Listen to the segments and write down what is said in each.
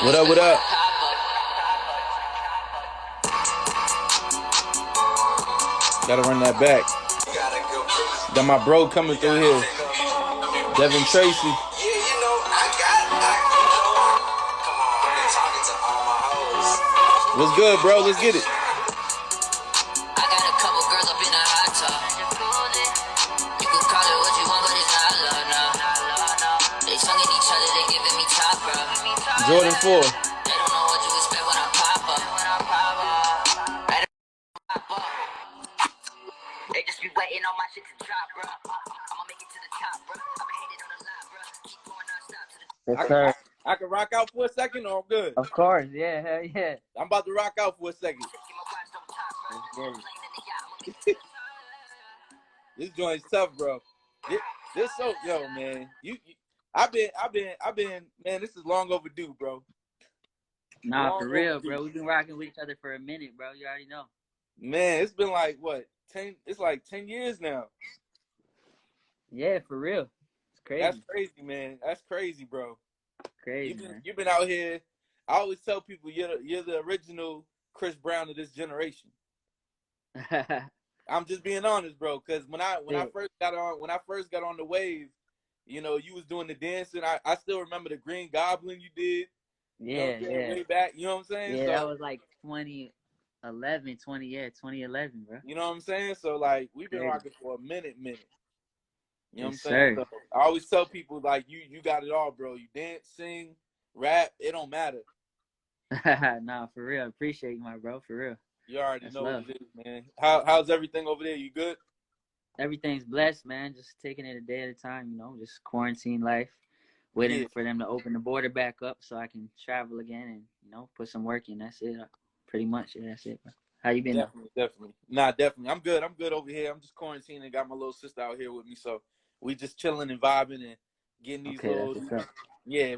What up, what up? Gotta run that back. Got my bro coming through here. Devon Tracy. What's good, bro? Let's get it. I got a couple girls up in the hot tub. You can call it what you want, but it's not love, no. They tonguing each other, they giving me top, bro. Jordan 4. They don't know what you expect when I pop up. Right pop up. They just be waiting on my shit to drop, bro. I'ma make it to the top, bro. I've been hating on the lot, bro. Keep going non-stop to the Yes, sir. I can rock out for a second, or I'm good. Of course, yeah, hell yeah. I'm about to rock out for a second. This joint's tough, bro. This so yo, man. I've been, man. This is long overdue, bro. Nah, Long for real, overdue. bro. We've been rocking with each other for a minute, bro. You already know. Man, it's been like what 10? It's like 10 years now. Yeah, for real. It's crazy. That's crazy, man. That's crazy, bro. Crazy, man. You've been out here. I always tell people you're the original Chris Brown of this generation. I'm just being honest, bro. Because when I first got on the wave, you know, you was doing the dancing. I still remember the Green Goblin you did. Yeah, yeah. Way back, you know what I'm saying? Yeah, so, that was like 2011, bro. You know what I'm saying? So like we've been Crazy. rocking for a minute. You know what I'm Yes, saying? sir. So, I always tell people like you got it all, bro. You dance, sing, rap, it don't matter. Nah, for real. Appreciate you, my bro. For real. You already That's know love. what it is, man. How's everything over there? You good? Everything's blessed, man. Just taking it a day at a time, you know, just quarantine life. Waiting for them to open the border back up so I can travel again and, you know, put some work in. That's it. Pretty much. Yeah, that's it, bro. How you been? Definitely. Nah, definitely. I'm good over here. I'm just quarantining. Got my little sister out here with me, so we just chilling and vibing and getting these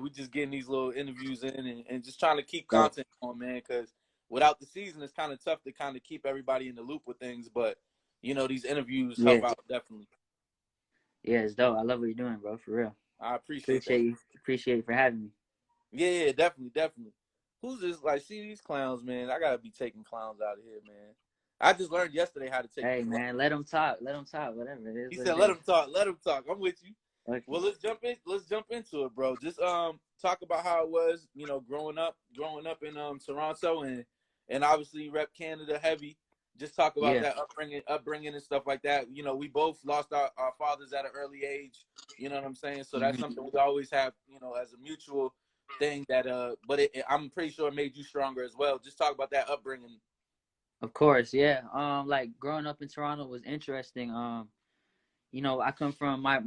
we just getting these little interviews in and just trying to keep content on, man, because without the season, it's kind of tough to kind of keep everybody in the loop with things, but, you know, these interviews help out, definitely. Yeah, it's dope. I love what you're doing, bro, for real. I appreciate you. Appreciate you for having me. Yeah, definitely. Who's this? Like, see these clowns, man. I gotta be taking clowns out of here, man. I just learned yesterday how to take. Hey, man, let them talk. Whatever it is. He said, "Let them talk. I'm with you." Okay. Well, let's jump into it, bro. Just talk about how it was, you know, growing up in Toronto and obviously rep Canada heavy. Just talk about that upbringing and stuff like that. You know, we both lost our fathers at an early age. You know what I'm saying? So that's something we always have, you know, as a mutual thing that but I'm pretty sure it made you stronger as well. Just talk about that upbringing. Of course, yeah. Like growing up in Toronto was interesting. You know, I come from my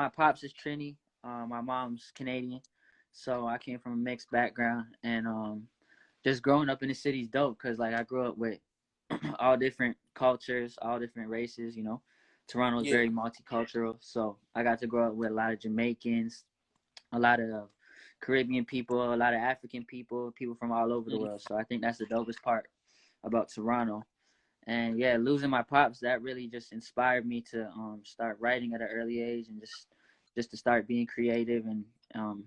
pops is Trini. My mom's Canadian, so I came from a mixed background, and just growing up in the city's dope because like I grew up with all different cultures, all different races. You know, Toronto's very multicultural, so I got to grow up with a lot of Jamaicans, a lot of Caribbean people, a lot of African people from all over the world. So I think that's the dopest part about Toronto. And yeah, losing my pops, that really just inspired me to start writing at an early age and just to start being creative and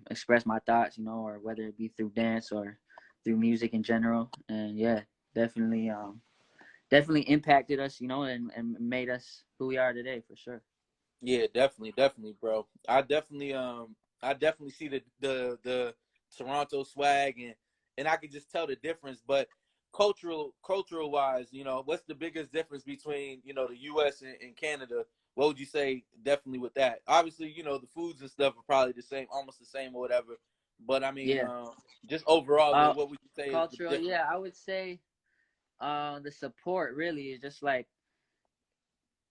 express my thoughts, you know, or whether it be through dance or through music in general. And yeah, definitely impacted us, you know, and made us who we are today for sure. Yeah, definitely, bro. I definitely see the Toronto swag and I can just tell the difference. But cultural wise, you know, what's the biggest difference between, you know, the US and Canada? What would you say definitely with that? Obviously, you know, the foods and stuff are probably the same, almost the same or whatever. But I mean, just overall, what would you say cultural? is the difference? I would say the support really is just like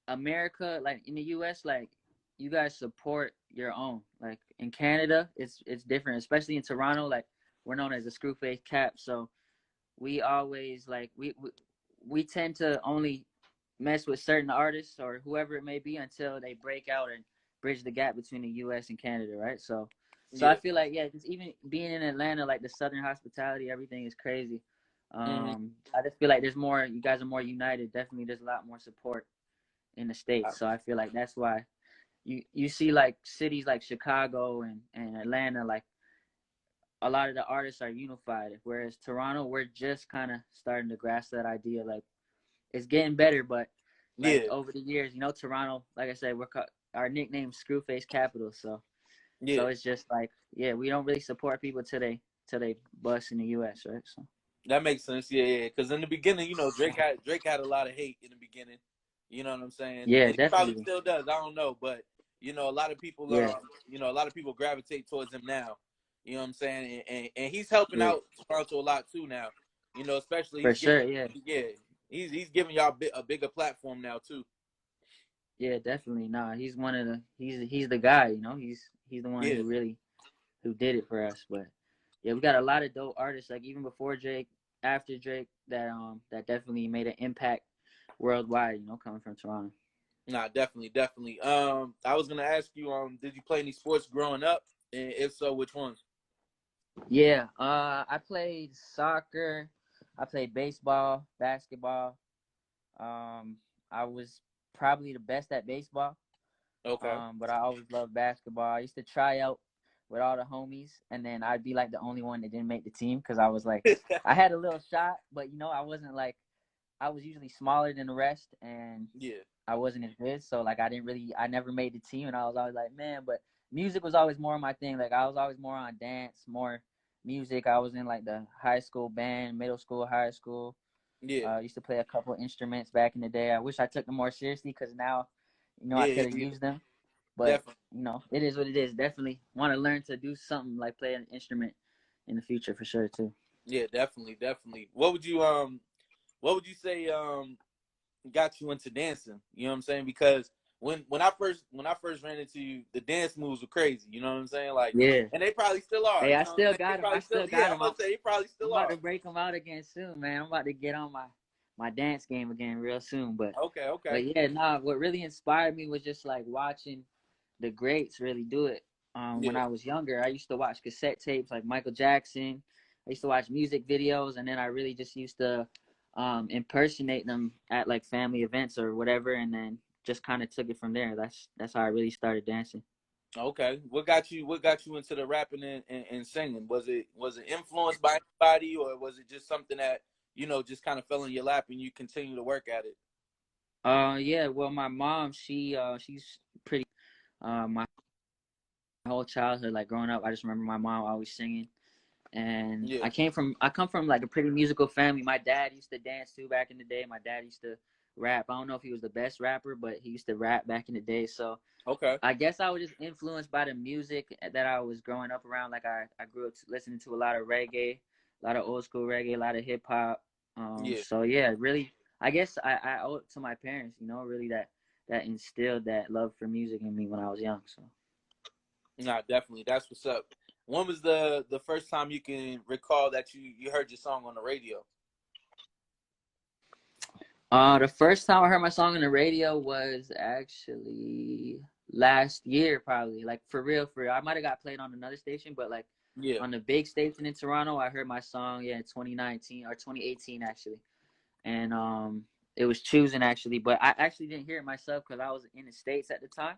America, like in the US, like you guys support your own. Like in Canada, it's different, especially in Toronto. Like we're known as a screw face cap, so we always like we tend to only mess with certain artists or whoever it may be until they break out and bridge the gap between the US and Canada, right? So I feel like just even being in Atlanta, like the Southern hospitality, everything is crazy. I just feel like there's more. You guys are more united. Definitely, there's a lot more support in the States. So I feel like that's why you see like cities like Chicago and Atlanta, like a lot of the artists are unified. Whereas Toronto, we're just kind of starting to grasp that idea. Like it's getting better, but like Yeah, over the years, Toronto, like I said, our nickname Screwface Capital. So yeah. it's just like, yeah, we don't really support people till they bust in the U.S. Right? So That makes sense. Yeah, yeah. Because in the beginning, Drake had a lot of hate in the beginning. You know what I'm saying? yeah, And he probably definitely, still does. I don't know, but a lot of people, yeah, a lot of people gravitate towards him now. You know what I'm saying? And he's helping yeah, out Toronto a lot too now. Especially for he's sure, giving, yeah. yeah, he's giving y'all a bigger platform now too. Yeah, definitely. Nah, he's the guy. He's the one Yeah. who did it for us. But yeah, we got a lot of dope artists. Like even before Drake, after Drake, that definitely made an impact worldwide. Coming from Toronto. Nah, definitely, definitely. I was gonna ask you, did you play any sports growing up? And if so, which ones? Yeah. I played soccer. I played baseball, basketball. Um, I was probably the best at baseball. Okay. But I always loved basketball. I used to try out with all the homies, and then I'd be like the only one that didn't make the team because I was like, I had a little shot, but I wasn't like, I was usually smaller than the rest, and Yeah. I wasn't as good, so like I never made the team, and I was always like, man, but music was always more my thing. Like I was always more on dance, more music. I was in like the high school band, middle school, high school. Yeah. Used to play a couple instruments back in the day. I wish I took them more seriously because now, I Yeah, could yeah, have yeah. used them. But Definitely. it is what it is. Definitely want to learn to do something like play an instrument in the future for sure too. Yeah, definitely, definitely. What would you say got you into dancing? You know what I'm saying? Because when I first ran into you, the dance moves were crazy. You know what I'm saying? Like, Yeah. and they probably still are. Hey, You I know what I'm still saying? They got him. I probably still, still yeah. got I'm him. gonna say they probably I'm still about are. to break him out again soon, man. I'm about to get on my dance game again real soon. But Okay, okay. but yeah, nah. What really inspired me was just like watching the greats really do it. When Yeah. I was younger, I used to watch cassette tapes like Michael Jackson. I used to watch music videos, and then I really just used to impersonate them at like family events or whatever, and then just kind of took it from there. That's how I really started dancing. Okay. What got you into the rapping and singing? Was it influenced by anybody, or was it just something that just kind of fell in your lap and you continue to work at it? Yeah. Well, my mom, she's pretty. My whole childhood, like growing up, I just remember my mom always singing. And Yeah. I come from like a pretty musical family. My dad used to dance too back in the day. My dad used to rap. I don't know if he was the best rapper, but he used to rap back in the day. So Okay. I guess I was just influenced by the music that I was growing up around. Like I grew up listening to a lot of reggae, a lot of old school reggae, a lot of hip hop. Yeah. So yeah, really, I guess I owe it to my parents. Really that instilled that love for music in me when I was young. So. Nah, definitely. That's what's up. When was the first time you can recall that you heard your song on the radio? The first time I heard my song on the radio was actually last year, probably. Like for real, for real. I might have got played on another station, but like Yeah. on the big station in Toronto, I heard my song, yeah, in 2019 or 2018 actually. And it was choosing actually, but I actually didn't hear it myself because I was in the States at the time.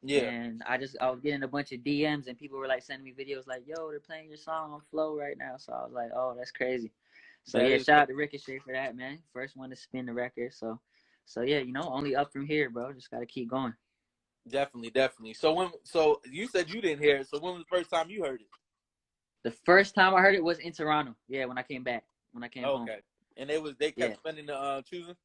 Yeah. And I was getting a bunch of DMs and people were like sending me videos like, yo, they're playing your song on Flow right now. So I was like, oh, that's crazy. So That yeah, is shout out to Ricochet for that, man. First one to spin the record. So yeah, only up from here, bro. Just gotta keep going. definitely, definitely. So you said you didn't hear it. So when was the first time you heard it? The first time I heard it was in Toronto. Yeah, when I came back, when I came home. Okay. And they Yeah, kept spending the choosing.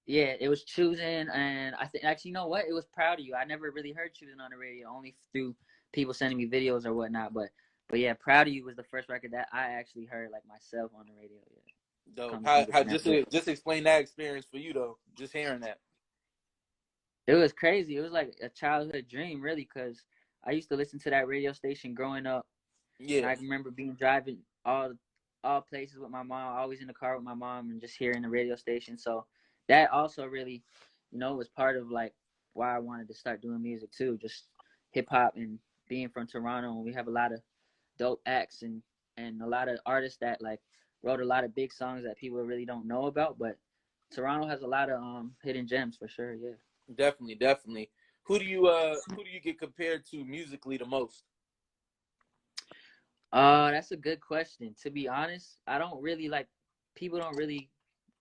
yeah, it was choosing, and I think actually, you know what? It was Proud of You. I never really heard choosing on the radio, only through people sending me videos or whatnot. But yeah, Proud of You was the first record that I actually heard like myself on the radio. Yeah, Dope. coming How from that. just explain that experience for you though. Just hearing that. It was crazy. It was like a childhood dream, really, because I used to listen to that radio station growing up, and Yeah. I remember being driving all places with my mom, always in the car with my mom, and just hearing the radio station. So that also really, was part of like why I wanted to start doing music too, just hip hop and being from Toronto, and we have a lot of dope acts and a lot of artists that like wrote a lot of big songs that people really don't know about, but Toronto has a lot of hidden gems for sure. Yeah. Definitely, definitely. Who do you get compared to musically the most? That's a good question. To be honest, I don't really like people don't really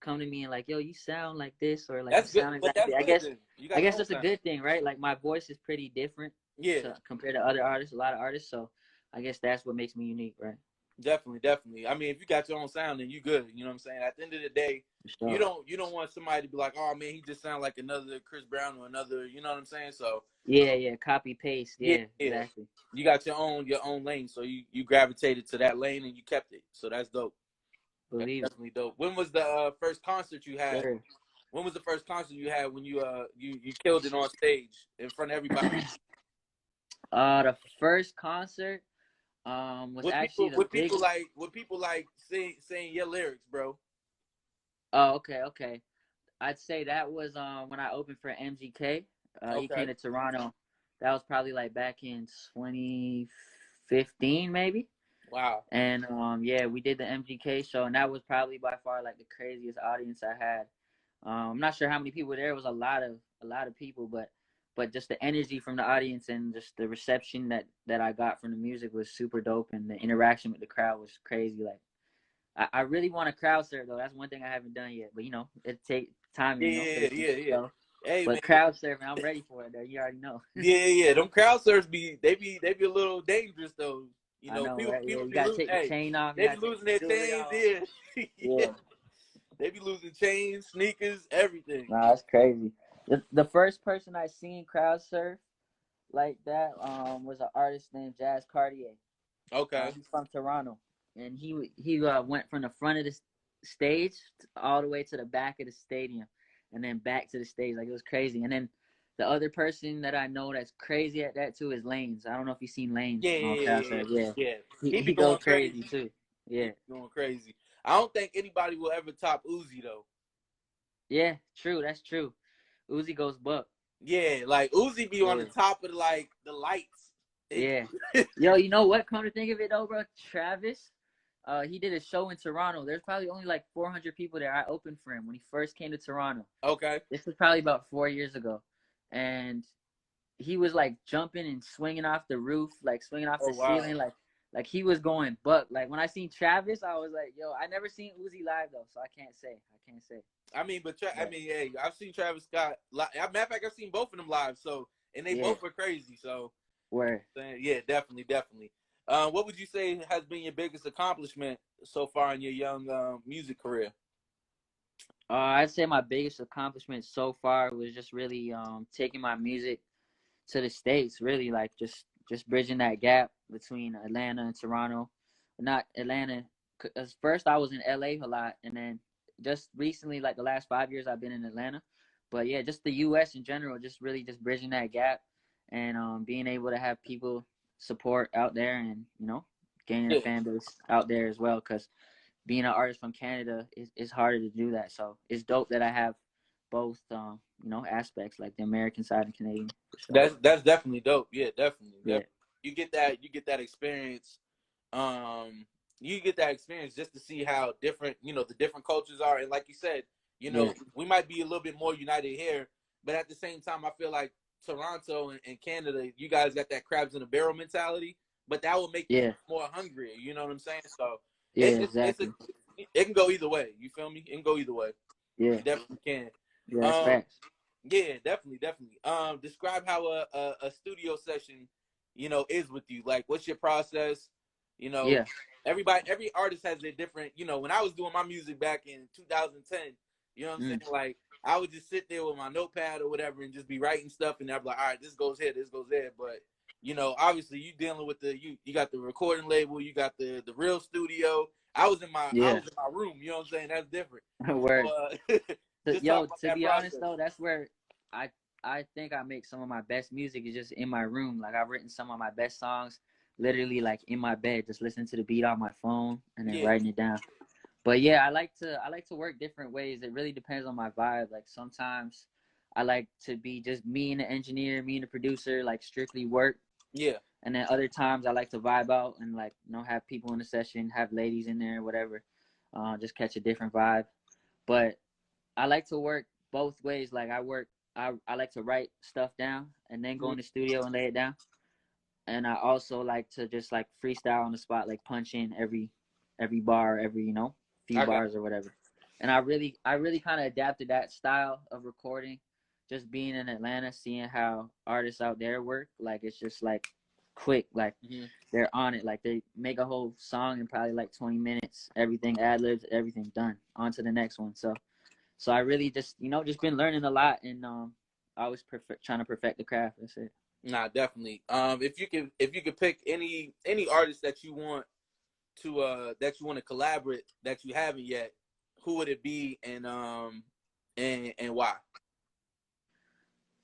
come to me and like, yo, you sound like this or like you That's good, sound but exactly. that's good then. You I got your guess own that's a sound. good thing, right? Like my voice is pretty different Yeah, to compared to other artists, a lot of artists. So I guess that's what makes me unique, right? definitely, definitely. I mean, if you got your own sound, then you good. You know what I'm saying? At the end of the day, For you sure. don't want somebody to be like, oh man, he just sound like another Chris Brown or another. You know what I'm saying? So Yeah, yeah, copy paste. yeah, Yeah, yeah. exactly. You got your own lane, so you gravitated to that lane and you kept it. So that's dope. That's Believe it. definitely dope. When was the first concert you had? Sure. When was the first concert you had when you killed it on stage in front of everybody? The first concert was actually the big. Would people like saying your lyrics, bro? Oh, okay, okay. I'd say that was when I opened for MGK. He Okay. came to Toronto. That was probably like back in 2015 maybe. Wow. And yeah, we did the MGK show, and that was probably by far like the craziest audience I had. I'm not sure how many people there. It was a lot of people, but just the energy from the audience and just the reception that I got from the music was super dope, and the interaction with the crowd was crazy. Like I really want to crowd surf though. That's one thing I haven't done yet, but it take time, for Yeah, the yeah, yeah. show. Hey man, But crowd surfing, I'm ready for it though. You already know. yeah, yeah. Them crowd surfs they be a little dangerous though. You I know, know, right? Yeah, people you be gotta losing. take the Hey, chain off. You they be gotta take losing the their jewelry chains. off. Yeah, yeah. Yeah, They be losing chains, sneakers, everything. nah, that's crazy. The first person I seen crowd surf like that was an artist named Jazz Cartier. Okay. He's from Toronto, and he went from the front of the stage all the way to the back of the stadium, and then back to the stage. Like it was crazy. And then the other person that I know that's crazy at that too is Lanes. I don't know if you've seen Lanes Yeah, on yeah, Crowd yeah, yeah. Surf. Yeah, Yeah. He be he goes going crazy crazy. too. He Yeah, be going crazy. I don't think anybody will ever top Uzi though. yeah, true. That's true. Uzi goes buck. Yeah, like Uzi be on the Yeah, top of like the lights. It, yeah. Yo, you know what? Come to think of it, though, bro, Travis. He did a show in Toronto. There's probably only like 400 people there. I opened for him when he first came to Toronto. okay. This was probably about 4 years ago, and he was like jumping and swinging off the roof, like swinging off Oh the wow. ceiling, like he was going buck. Like when I seen Travis, I was like, yo, I never seen Uzi live though, so I can't say. I can't say. I mean, I But mean, hey, I've seen Travis Scott. Matter of fact, I've seen both of them live. So, and they yeah, both were crazy. So, where yeah, definitely, definitely. What would you say has been your biggest accomplishment so far in your young music career? I'd say my biggest accomplishment so far was just really taking my music to the states. Really, like just bridging that gap between Atlanta and Toronto. Not Atlanta, cause first I was in LA a lot, and then just recently, like the last 5 years, I've been in Atlanta. But yeah, just the U.S. in general, just really just bridging that gap, and being able to have people support out there, and gaining a Yeah, fan base out there as well. Cause being an artist from Canada is harder to do that. So it's dope that I have both, aspects like the American side and Canadian for sure. that's definitely dope. Yeah, definitely, Yeah, definitely. You get that experience. Um, you get that experience just to see how different the different cultures are, and like you said, yeah, we might be a little bit more united here, but at the same time, I feel like Toronto and Canada, you guys got that crabs in a barrel mentality, but that will make you yeah, more hungrier. You know what I'm saying? So yeah, it's a exactly. it can go either way. You feel me? It can go either way. Yeah, It definitely can. yeah, that's Um, facts. yeah, definitely, definitely. Describe how a studio session, is with you. Like, what's your process? You know, Yeah, every artist has their different. When I was doing my music back in 2010, you know what I'm saying? mm, Like, I would just sit there with my notepad or whatever and just be writing stuff, and I'd be like, all right, this goes here, this goes there. But obviously, you dealing with you got the recording label, you got the real studio. I yeah. was in my room. You know what I'm saying? That's different. Word. So, just talk Yo, about to that be honest process. though, that's where I I think I make some of my best music is just in my room. Like I've written some of my best songs literally like in my bed, just listening to the beat on my phone and then Yeah. writing it down. But yeah, I like to work different ways. It really depends on my vibe. Like sometimes I like to be just me and the engineer, me and the producer, like strictly work. Yeah. And then other times I like to vibe out and like have people in the session, have ladies in there, whatever. Just catch a different vibe. But I like to work both ways. Like I like to write stuff down and then go Mhm. in the studio and lay it down. and I also like to just like freestyle on the spot, like punch in every bar, every few I got bars or whatever. And I really kind of adapted that style of recording, just being in Atlanta, seeing how artists out there work. Like it's just like quick, like they're on it, like they make a whole song in probably like 20 minutes, everything ad libs, everything done, on to the next one. So I really just just been learning a lot, and always trying to perfect the craft. That's it. Nah, definitely. If you could pick any artist that you want to collaborate that you haven't yet, who would it be, and why?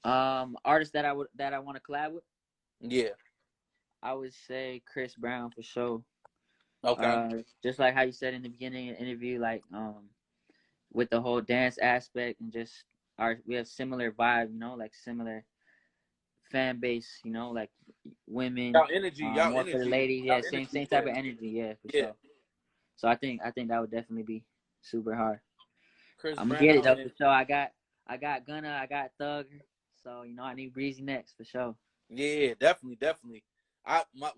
Artists that I want to collab with, Yeah. I would say Chris Brown for sure. Okay. Just like how you said in the beginning of the interview, like with the whole dance aspect, and just we have similar vibe, like similar fan base, like women, Y'all more for the energy, ladies. y'all Yeah, same energy. same Yeah. type of energy. Yeah, for Yeah. sure. So I think that would definitely be super hard. Chris I'm gonna Brown get it though and for sure. I got Gunna, I got Thug, so I need Breezy next for sure. yeah, definitely.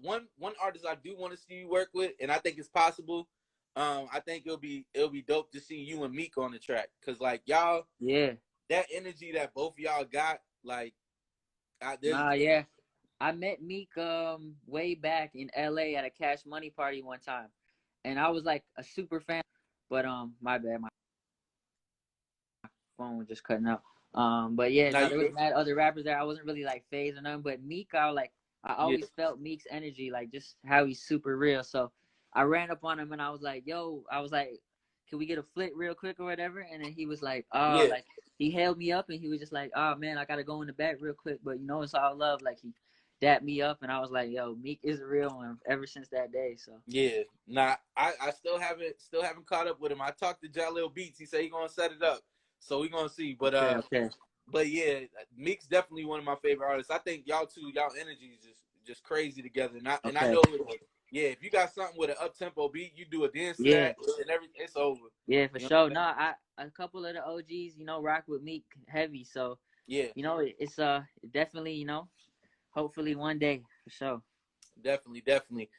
One artist I do want to see you work with, and I think it's possible. I think it'll be dope to see you and Meek on the track, cause like y'all, Yeah. that energy that both of y'all got, like, there's Nah, yeah. I met Meek way back in LA at a Cash Money party one time. And I was like a super fan. But my bad, my phone was just cutting out. But yeah, now no, you there was good. mad other rappers there. I wasn't really like phased or nothing. But Meek, I Yeah, always felt Meek's energy, like just how he's super real. So I ran up on him and I was like, yo, can we get a flick real quick or whatever? And then he was like, oh, yeah, like he held me up and he was just like, oh man, I gotta go in the back real quick. But it's all love. Like he dapped me up and I was like, yo, Meek is a real one ever since that day. So yeah. Nah, I still haven't caught up with him. I talked to Jalil Beats. He said he gonna set it up, so we gonna see. But okay, okay, But yeah, Meek's definitely one of my favorite artists. I think y'all energy is just crazy together. And I okay. know, yeah, if you got something with an up tempo beat, you do a dance to Yeah. that, and everything, it's over. Yeah, for You know sure. what No, I'm saying? a couple of the OGs, rock with Meek heavy. So, Yeah, it's definitely, hopefully one day for sure. definitely.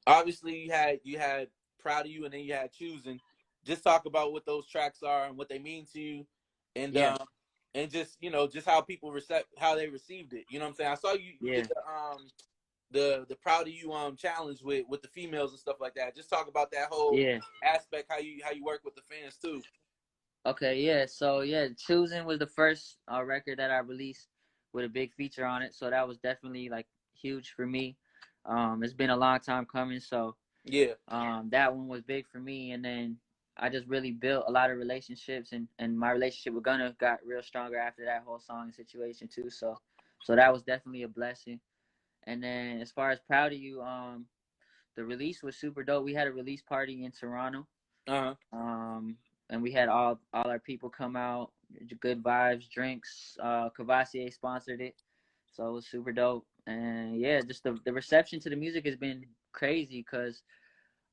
Obviously, you had Proud of You, and then you had Choosing. Just talk about what those tracks are and what they mean to you, and Yeah, just just how people how they received it. You know what I'm saying? I saw you yeah, did the Proud of You challenge with the females and stuff like that. Just talk about that whole yeah. aspect, how you work with the fans too. Okay, yeah. So yeah, Choosing was the first record that I released with a big feature on it. So that was definitely like huge for me. It's been a long time coming. So Yeah, that one was big for me, and then I just really built a lot of relationships, and my relationship with Gunna got real stronger after that whole song and situation too. So that was definitely a blessing. And then as far as Proud of You, the release was super dope. We had a release party in Toronto, uh-huh. and we had all our people come out, good vibes, drinks. Cavassier sponsored it, so it was super dope. And yeah, just the reception to the music has been crazy because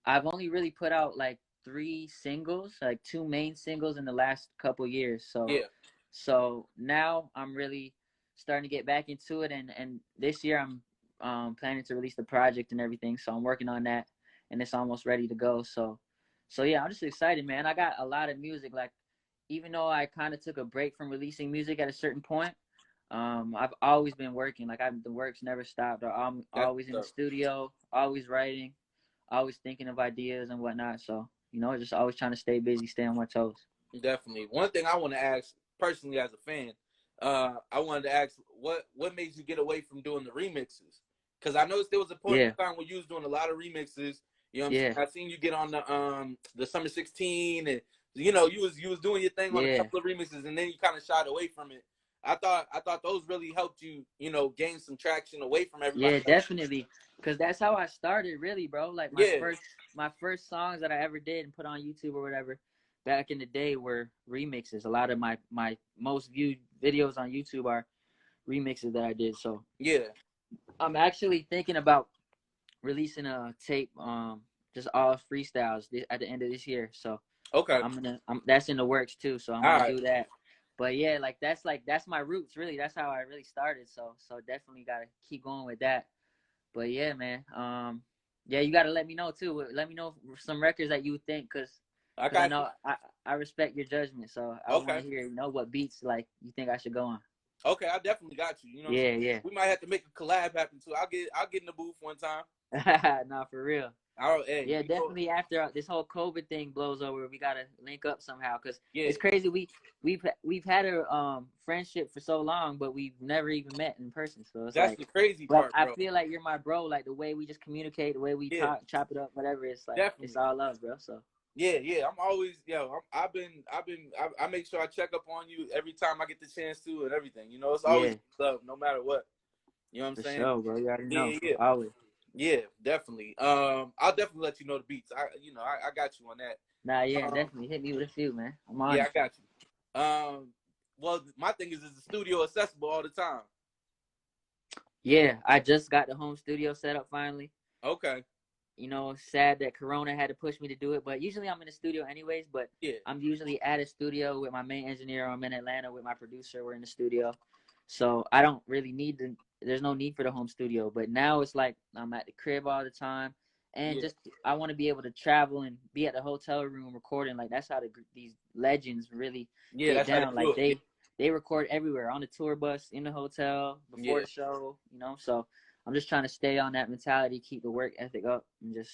I've only really put out like 3 singles, like 2 main singles in the last couple years. So Yeah, so now I'm really starting to get back into it, and this year I'm planning to release the project and everything. So I'm working on that, and it's almost ready to go. So yeah, I'm just excited, man. I got a lot of music. Like even though I kind of took a break from releasing music at a certain point, I've always been working. Like the work's never stopped. I'm that's always in the what's up. studio, always writing, always thinking of ideas and whatnot. So just always trying to stay busy, stay on my toes. Definitely. One thing I want to ask personally as a fan, I wanted to ask what made you get away from doing the remixes? Because I noticed there was a point Yeah, in time where you was doing a lot of remixes. You know what I'm saying? yeah, I seen you get on the Summer 16, and you was doing your thing on a yeah, couple of remixes, and then you kind of shied away from it. I thought those really helped you, gain some traction away from everybody yeah, else. definitely. Cause that's how I started, really, bro. Like Yeah, my first songs that I ever did and put on YouTube or whatever, back in the day were remixes. A lot of my most viewed videos on YouTube are remixes that I did. So yeah. I'm actually thinking about releasing a tape, just all freestyles at the end of this year. So Okay. that's in the works too. So I'm All gonna right. do that. But yeah, that's my roots really. That's how I really started. So definitely gotta keep going with that. But yeah, man. Yeah, you gotta let me know too. Let me know some records that you think, I I got you. know I respect your judgment, so I want Okay. to hear what beats like you think I should go on. Okay, I definitely got you. You know what I'm Yeah, saying? yeah. We might have to make a collab happen too. I'll get in the booth one time. Nah, for real. Hey, Yeah, you know, definitely. After this whole COVID thing blows over, we gotta link up somehow. Cause yeah, it's crazy. We've had a friendship for so long, but we've never even met in person. So it's that's like, the crazy but part, I bro. feel like you're my bro. Like the way we just communicate, the way we Yeah, talk, chop it up, whatever. It's like it's definitely. all love, bro. So Yeah, yeah. I'm always, I make sure I check up on you every time I get the chance to and everything. You know, it's always yeah, love, no matter what. You know what I'm for saying? sure, bro. You already Yeah, know. yeah, yeah. Always. Yeah, definitely. I'll definitely let you know the beats. I got you on that. Nah, yeah, Um, definitely hit me with a few, man. I'm on yeah, it. I got you. Well, my thing is the studio accessible all the time? Yeah, I just got the home studio set up finally. Okay. Sad that Corona had to push me to do it, but usually I'm in the studio anyways. But Yeah. I'm usually at a studio with my main engineer. I'm in Atlanta with my producer. We're in the studio, so I don't really need to. There's no need for the home studio. But now it's like I'm at the crib all the time, and Yeah. just I want to be able to travel and be at the hotel room recording. Like that's how these legends really Yeah, get that's how they down. do Like it. they record everywhere on the tour bus, in the hotel, before Yeah. the show. So I'm just trying to stay on that mentality, keep the work ethic up, and just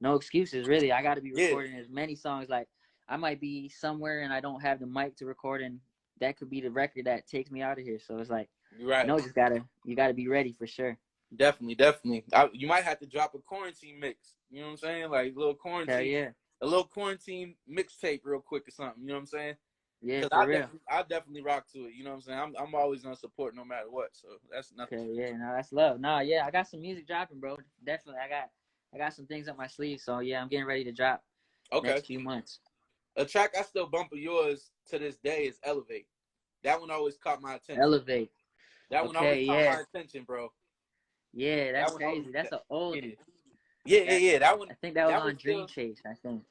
no excuses. Really, I got to be Yeah. recording as many songs. Like I might be somewhere and I don't have the mic to record, and that could be the record that takes me out of here. So it's like, You're right. you gotta be ready for sure. Definitely, definitely. You might have to drop a quarantine mix. You know what I'm saying? Like Hell yeah, a little quarantine mixtape real quick or something. You know what I'm saying? yeah, Because for real. I definitely rock to it. You know what I'm saying? I'm always gonna support no matter what. So that's nothing. Okay, yeah, no, that's love. No, yeah, I got some music dropping, bro. Definitely, I got some things up my sleeve. So yeah, I'm getting ready to drop Okay. next few months. A track I still bump of yours to this day is Elevate. That one always caught my attention. Elevate. That one always Okay, caught yeah, my attention, bro. yeah, That that's one always crazy. That's an yeah. oldie. Yeah, yeah, That yeah. That one I think that was that was on Dream still Chase. I think.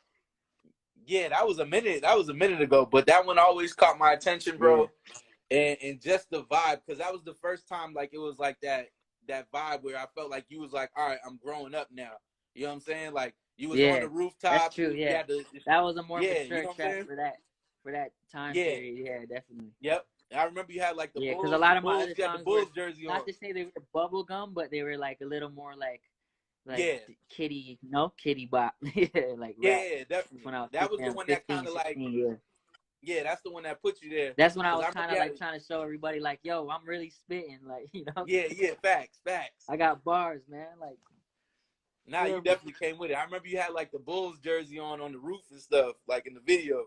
yeah, that was a minute ago, but that one always caught my attention, Yeah, bro. And just the vibe, because that was the first time like it was like that vibe where I felt like you was like, all right, I'm growing up now. You know what I'm saying? Like you was on yeah, the that's rooftop, true. you Yeah, had the that was a more yeah, you mature know what I'm track saying? for that time Yeah, period. Yeah, definitely. yep. And I remember you had like Yeah, because a lot of my other you had the songs were Bulls jersey on. not to say they were bubblegum, but they were like a little more like Yeah, kitty, kitty bop, yeah, like rap. yeah, definitely. When I was That was the one that kind 15, of like 16, yeah. yeah, that's the one that put you there. That's when I Cause was I remember kind you of had like trying to show everybody, like, yo, I'm really spitting, like, yeah, yeah, facts, facts. I got bars, man, like, Nah, you feel me? definitely came with it. I remember you had like the Bulls jersey on the roof and stuff, like in the video.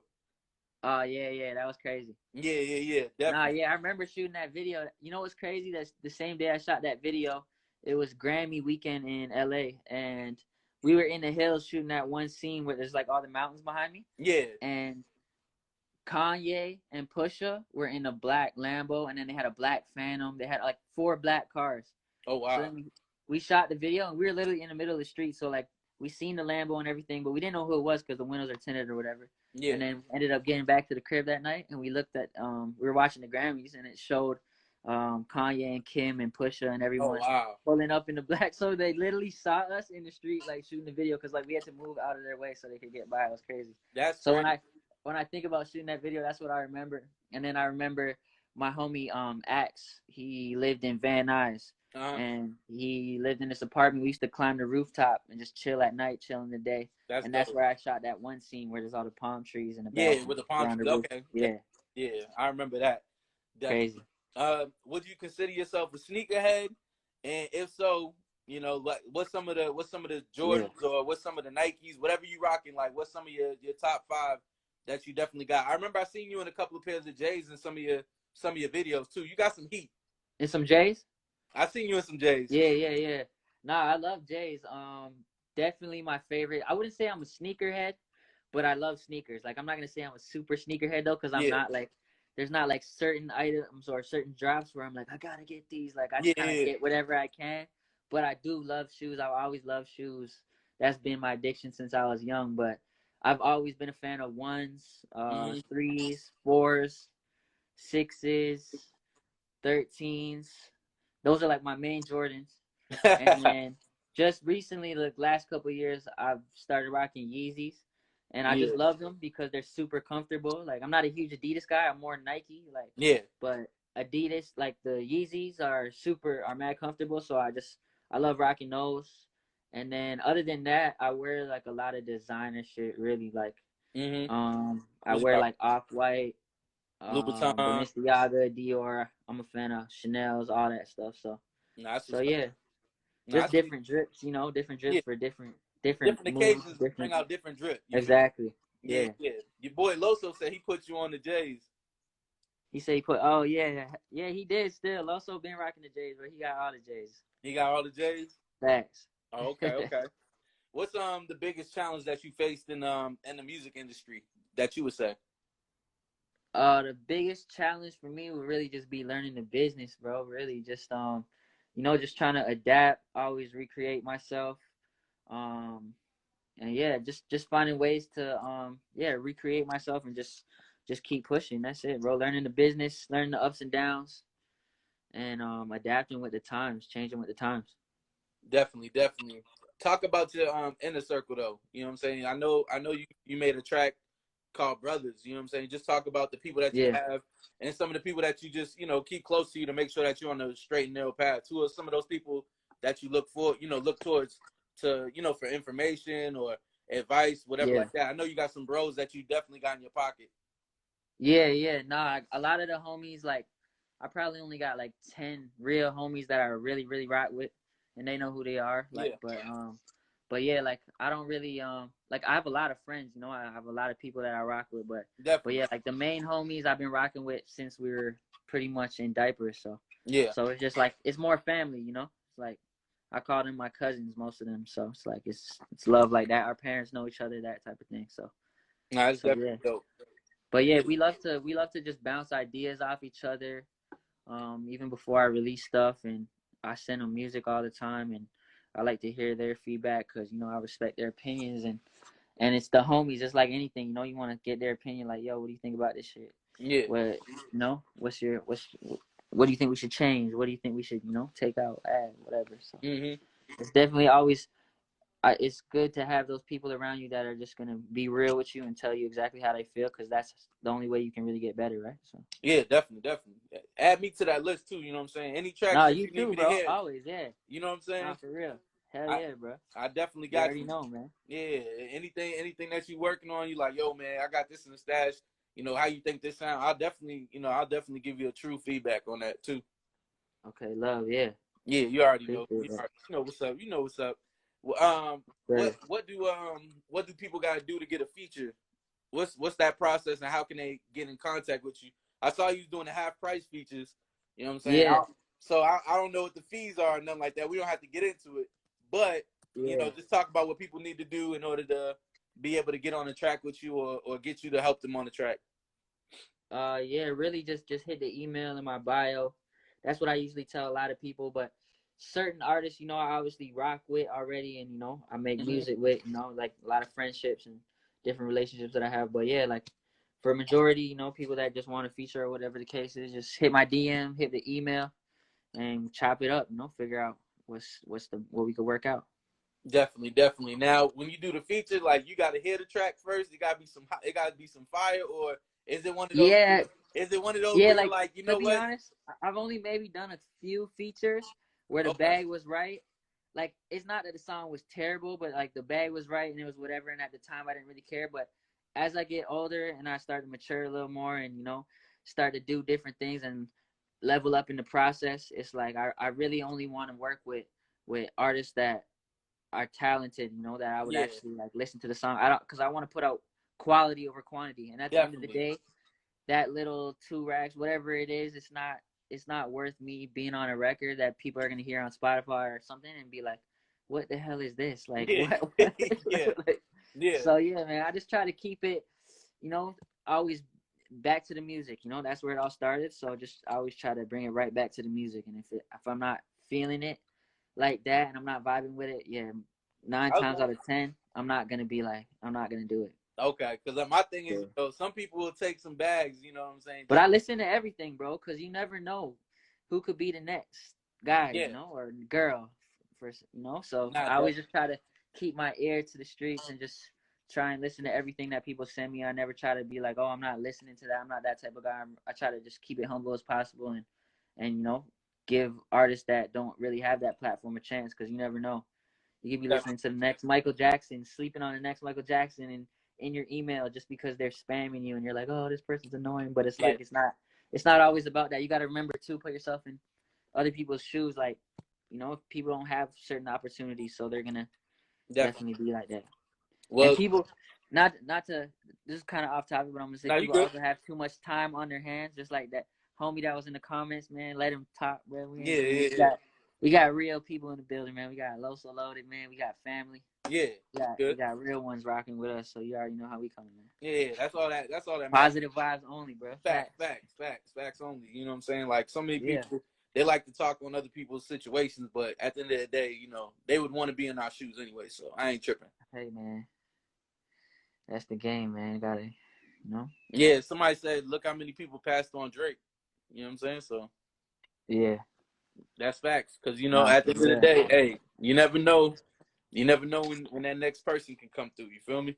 Oh yeah, yeah, that was crazy. Yeah, yeah, yeah, Nah, definitely. yeah, I remember shooting that video. You know what's crazy? That's the same day I shot that video. It was Grammy weekend in LA, and we were in the hills shooting that one scene where there's like all the mountains behind me, Yeah. and Kanye and Pusha were in a black Lambo, and then they had a black Phantom. They had like 4 black cars. Oh So wow. then we shot the video, and we were literally in the middle of the street. So like we seen the Lambo and everything, but we didn't know who it was because the windows are tinted or whatever. Yeah. And then ended up getting back to the crib that night, and we looked at we were watching the Grammys, and it showed Kanye and Kim and Pusha and Oh everyone wow. pulling up in the black. So they literally saw us in the street like shooting the video because like we had to move out of their way so they could get by. It was crazy. That's So crazy. when I think about shooting that video, that's what I remember. And then I remember my homie Axe. He lived in Van Nuys, Uh-huh. and he lived in this apartment. We used to climb the rooftop and just chill at night, chill in the day. That's And dope. that's where I shot that one scene where there's all the palm trees in the back. Yeah, with the We're palm on the trees. roof. Okay. Yeah, Yeah, I remember that. Definitely. crazy. Would you consider yourself a sneakerhead? And if so, like what's some of the Yeah. Jordans or what's some of the Nikes, whatever you rocking, like what's some of your top 5 that you definitely got? I remember I seen you in a couple of pairs of J's in some of your videos too. You got some heat. And some J's? I seen you in some J's. Yeah, yeah, yeah. Nah, I love J's. Definitely my favorite. I wouldn't say I'm a sneakerhead, but I love sneakers. Like I'm not gonna say I'm a super sneakerhead though, because I'm Yeah. not like there's not like certain items or certain drops where I'm like I gotta get these. Like I just kind of Yeah. get whatever I can. But I do love shoes. I've always loved shoes. That's been my addiction since I was young. But I've always been a fan of ones, Mm-hmm. 3s, 4s, 6s, 13s. Those are like my main Jordans. And then just recently, the last couple of years, I've started rocking Yeezys, and I just Yeah, love them because they're super comfortable. Like I'm not a huge Adidas guy; I'm more Nike. Like, yeah. but Adidas, like the Yeezys, are mad comfortable. So I love rocking those. And then other than that, I wear like a lot of designer shit. Really, like Mm-hmm. I wear like Off White, Louboutin. Balenciaga, Dior. I'm a fan of Chanel's, all that stuff. Nah, that's So what's up. yeah, Nah, I just see. different drips, different Yeah, drips for different different moods, occasions bring different. out different drip. You feel? Exactly. Yeah, Yeah. yeah. Your boy Loso said he put you on the J's. He said he put. Oh yeah, yeah. He did still. Also been rocking the J's, but he got all the J's. He got all the J's. Facts. Oh, okay, okay. What's the biggest challenge that you faced in the music industry that you would say? The biggest challenge for me would really just be learning the business, bro. Really, just just trying to adapt, always recreate myself. Um, and yeah, just finding ways to recreate myself and just keep pushing. That's it, bro. Learning the business, learning the ups and downs, and adapting with the times, changing with the times. Definitely, definitely. Talk about your inner circle though. You know what I'm saying? I know you made a track called Brothers. You know what I'm saying? Just talk about the people that you Yeah, have and some of the people that you just, keep close to you to make sure that you're on the straight and narrow path. Who are some of those people that you look towards to, for information or advice, whatever yeah, like that. I know you got some bros that you definitely got in your pocket. yeah. Nah, a lot of the homies, like, I probably only got like 10 real homies that I really, really rock with, and they know who they are. Like, Yeah, but yeah, like I don't really like I have a lot of friends, I have a lot of people that I rock with, but definitely. yeah, like the main homies I've been rocking with since we were pretty much in diapers, so Yeah. so it's just like it's more family. It's like I call them my cousins, most of them, so it's like it's love like that. Our parents know each other, that type of thing. So Nah, it's so definitely yeah. dope. But yeah, Yeah. we love to just bounce ideas off each other. Even before I release stuff, and I send them music all the time, and I like to hear their feedback because I respect their opinions, and it's the homies. Just like anything, you want to get their opinion. Like, yo, what do you think about this shit? Yeah. What do you think we should change? What do you think we should take out, add, whatever. So Hmm. it's definitely always it's good to have those people around you that are just gonna be real with you and tell you exactly how they feel, because that's the only way you can really get better, right? So Yeah, definitely, definitely. Add me to that list too, you know what I'm saying? Any tracks no, that you you need too, me to bro. hear, Always, yeah. you know what I'm Nah, saying? for real. Hell I yeah, bro. I definitely You got already you. know, man. Yeah, anything that you working on, you like, yo, man, I got this in the stash. How you think this sound? I'll definitely give you a true feedback on that too. Okay, love, yeah. Yeah, you already know. Appreciate that. You know what's up. You know what's up. Well, Sure. what do people got to do to get a feature? What's that process, and how can they get in contact with you? I saw you doing the half price features. You know what I'm saying? Yeah, So I don't know what the fees are or nothing like that. We don't have to get into it, but yeah. just talk about what people need to do in order to be able to get on the track with you, or get you to help them on the track. Yeah, really just hit the email in my bio. That's what I usually tell a lot of people, but certain artists, I obviously rock with already, and I make Hmm. music with, like a lot of friendships and different relationships that I have. But yeah, like for a majority, people that just want to feature or whatever the case is, just hit my DM, hit the email, and chop it up. Figure out what we could work out. Definitely, definitely. Now, when you do the feature, like, you got to hear the track first. It got to be some fire, or is it one of those? Yeah, Is it one of those yeah. where you're Like like, you to know be what? honest, I've only maybe done a few features where the Okay. bag was right. Like it's not that the song was terrible, but like the bag was right and it was whatever. And at the time, I didn't really care. But as I get older and I start to mature a little more, and start to do different things and level up in the process, it's like I really only want to work with artists that are talented, that I would Yeah, actually like listen to the song. I don't, because I want to put out quality over quantity. And at the end of the definitely. day, that little 2 racks, whatever it is, it's not worth me being on a record that people are gonna hear on Spotify or something and be like, what the hell is this? Like Yeah, what? yeah, Like, yeah. so yeah, man, I just try to keep it, always back to the music. That's where it all started. So just I always try to bring it right back to the music. And if I'm not feeling it like that and I'm not vibing with it, yeah, nine times Okay. out of ten, I'm not gonna do it. Okay. Because my thing is, Yeah. some people will take some bags. You know what I'm saying? But Just I listen to everything, bro, because you never know who could be the next guy, yeah, or girl. for, you know. So Nah, I always just try to keep my ear to the streets and just try and listen to everything that people send me. I never try to be like, oh, I'm not listening to that. I'm not that type of guy. I try to just keep it humble as possible and you know, give artists that don't really have that platform a chance, because you never know. You could be listening to the next Michael Jackson, sleeping on the next Michael Jackson, and in your email just because they're spamming you, and you're like, oh, this person's annoying. But it's yeah, like it's not always about that. You got to remember to put yourself in other people's shoes. Like, you know, if people don't have certain opportunities, so they're gonna definitely be like that. And Well, people, not to, this is kind of off topic, but I'm gonna say now you people good. also have too much time on their hands, just like that homie that was in the comments, man. Let him talk, bro. We got real people in the building, man. We got Loso Loaded, man. We got family. Yeah, We got real ones rocking with us, so you already know how we coming, man. Yeah, that's all that matters. Positive vibes only, bro. Facts only. You know what I'm saying? Like, so many Yeah. people, they like to talk on other people's situations, but at the end of the day, you know, they would want to be in our shoes anyway. So I ain't tripping. Hey, man, that's the game, man. Gotta, you know. Yeah, somebody said, look how many people passed on Drake. You know what I'm saying? So Yeah. that's facts. Because, you know, Nah, at for the end of the real. day, hey, you never know. You never know when that next person can come through. You feel me?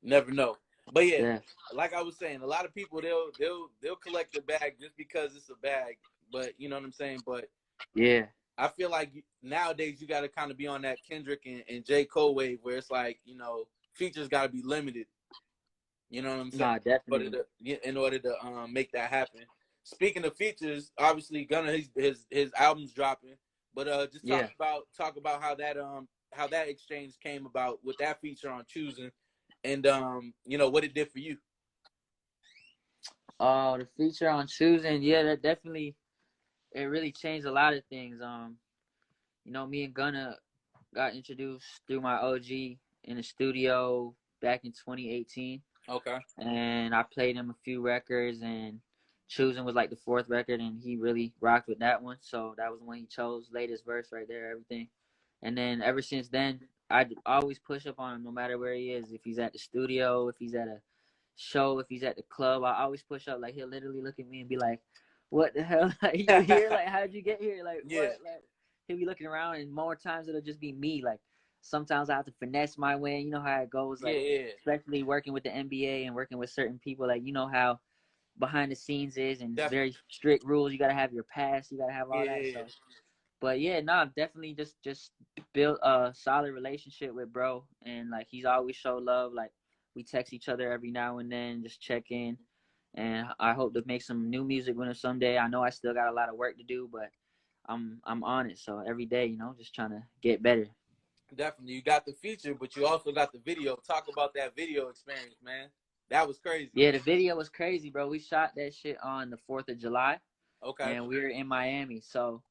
Never know. But yeah, like I was saying, a lot of people they'll collect the bag just because it's a bag. But you know what I'm saying? But yeah, I feel like nowadays you got to kind of be on that Kendrick and J. Cole wave where it's like, you know, features got to be limited. You know what I'm saying? nah, definitely. In order to make that happen. Speaking of features, obviously Gunna his album's dropping, but just talk about how that exchange came about with that feature on Choosing, and you know what it did for you. The feature on Choosing, yeah, that definitely, it really changed a lot of things. You know, me and Gunna got introduced through my OG in the studio back in 2018. Okay. And I played him a few records, and Choosing was like the fourth record, and he really rocked with that one. So that was when he chose, latest verse right there, everything. And then ever since then, I always push up on him no matter where he is. If he's at the studio, if he's at a show, if he's at the club, I always push up. Like, he'll literally look at me and be like, what the hell? Like, you here? Like, how'd you get here? Like, yeah. what? Like, he'll be looking around, and more times it'll just be me. Like, sometimes I have to finesse my way. You know how it goes. Like, especially working with the NBA and working with certain people. Like, you know how behind the scenes is, and very strict rules. You got to have your pass. You got to have all that stuff. But yeah, no, definitely just built a solid relationship with bro, and like he's always showed love. Like, we text each other every now and then, just check in, and I hope to make some new music with him someday. I know I still got a lot of work to do, but I'm on it. So every day, you know, just trying to get better. Definitely, you got the feature, but you also got the video. Talk about that video experience, man. That was crazy. Yeah, the video was crazy, bro. We shot that shit on the 4th of July. Okay. And we were in Miami, so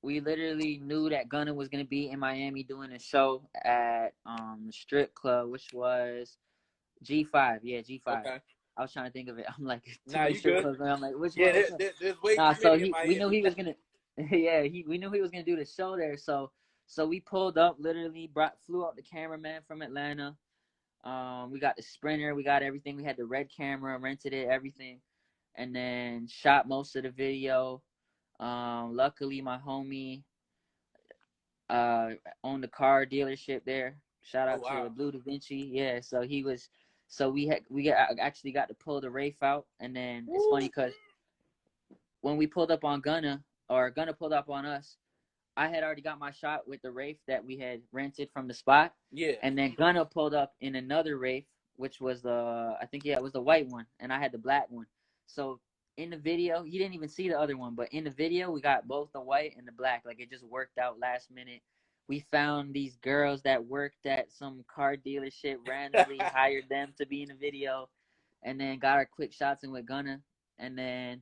we literally knew that Gunna was gonna be in Miami doing a show at the strip club, which was G5. Yeah, G5. Okay. I was trying to think of it. I'm like, too nah, many you strip good. clubs. I'm like, which one? Yeah, there's way too so many in Miami. we knew he was gonna. Yeah, we knew he was gonna do the show there. So we pulled up, literally flew out the cameraman from Atlanta. We got the Sprinter, we got everything. We had the red camera, rented it, everything, and then shot most of the video. Luckily, my homie owned the car dealership there. Shout out to Blue Da Vinci. Yeah, so we actually got to pull the Wraith out, and then it's funny because when we pulled up on Gunna, or Gunna pulled up on us, I had already got my shot with the Wraith that we had rented from the spot. Yeah. And then Gunna pulled up in another Wraith, which was it was the white one, and I had the black one. So in the video, you didn't even see the other one, but in the video, we got both the white and the black. Like, it just worked out last minute. We found these girls that worked at some car dealership, randomly hired them to be in the video, and then got our quick shots in with Gunna. And then